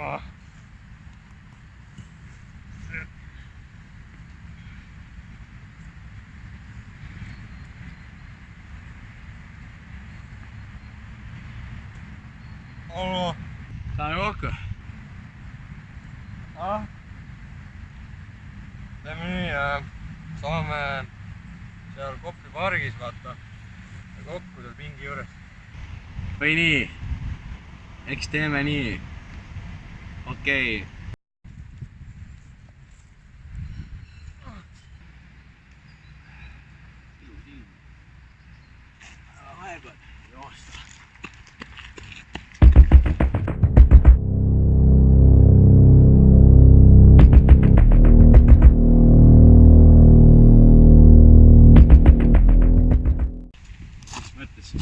Hallo. Saan kokku? Lähme nii saame seal Kopli pargis vaata ja kokku seal pingi juures. Või nii? Eks teeme nii. Okei. Vahepeal joosta.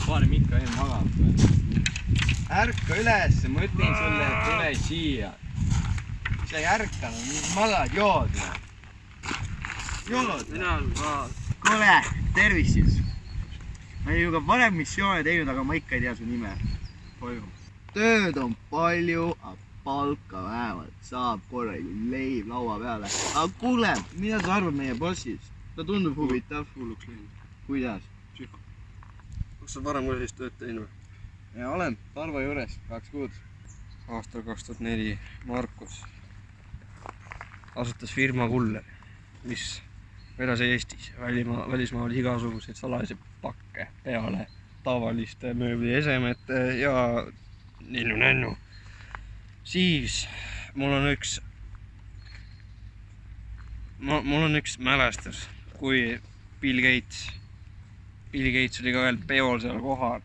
Paneme ikka enne magama. Ärka üles, ma ütlen sulle, et tule siia. Sa ei ärka, magad, jood. Jood. Mina ka. Kuule, tervist siis. Ma ei ju ka varem missioone teinud, aga ma ikka ei tea su nime. Tööd on palju, aga palka vähemalt saab korralikult leib laua peale. Aga kuule, mida sa arvad meie bossist? Ta tundub huvitav. Hulluks läinud. Kuidas? Kas sa varem ka sellist tööd teinud või? Ja olen Tarvo juures 2 kuud. Aastal 2004 Markus asutas firma Kuller, mis vedas Eestis välismaal igasuguseid salajasi pakke peale tavaliste mööbliesemete ja ninnu-nännu. Siis mul on üks mälestus, kui Bill Gates oli ka veel peol seal kohal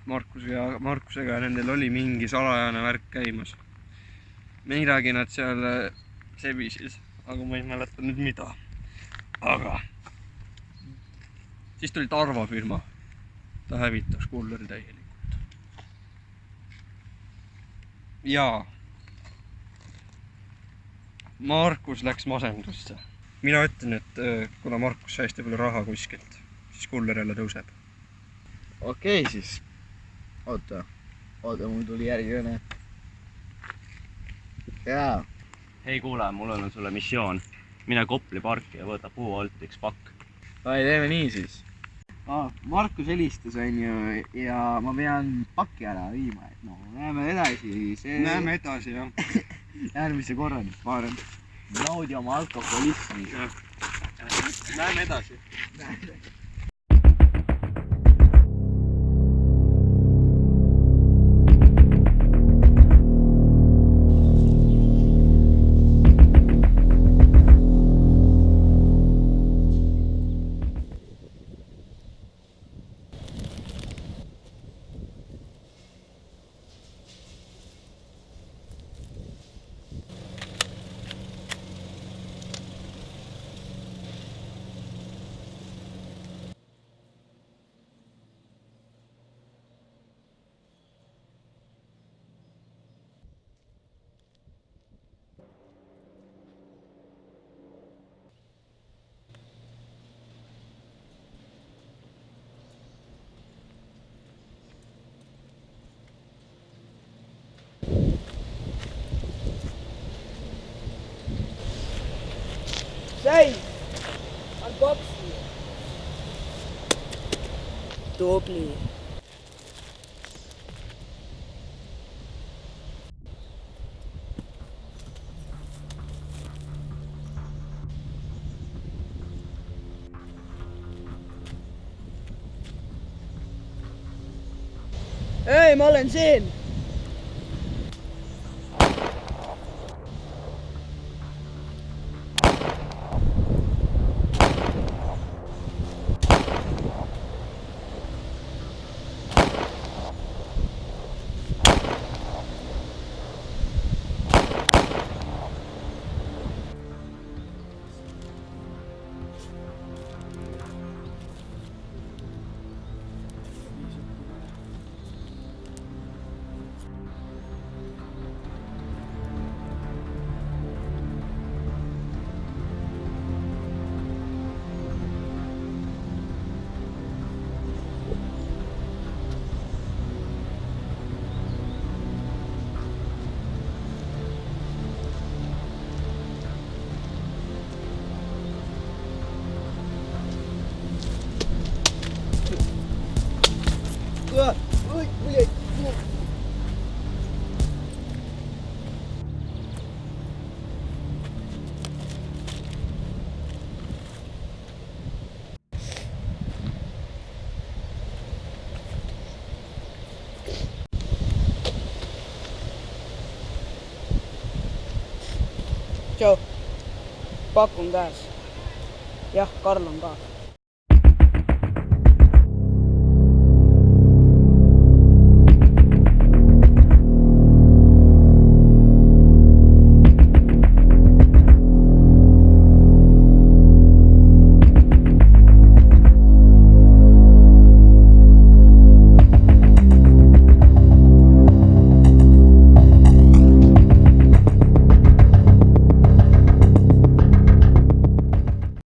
Markusega ja nendel oli mingi salajane värk käimas. Midagi nad seal sebisid, aga ma ei mäleta nüüd mida. Aga siis tuli Tarvo firma. Ta hävitas Kulleri täielikult. Ja Markus läks masendusse. Mina ütlen, et kuna Markus sai hästi palju raha kuskilt, siis Kuller jälle tõuseb. Okei siis. Oota, mul tuli järgmine. Jaa. Hei kuule, mul on sulle missioon. Mine Kopli parki ja võta puu alt üks pakk. Ai, teeme nii siis. Markus helistas on ju ja ma pean pakki ära viima. No, näeme edasi. Näeme edasi, jah. Järgmise korrani, ma arvan. Naudi oma alkoholismi. Näeme edasi. Sai! Unboxing! Tubli! Hei, ma olen siin! tšau. pakk on käes. jah, Karl on ka.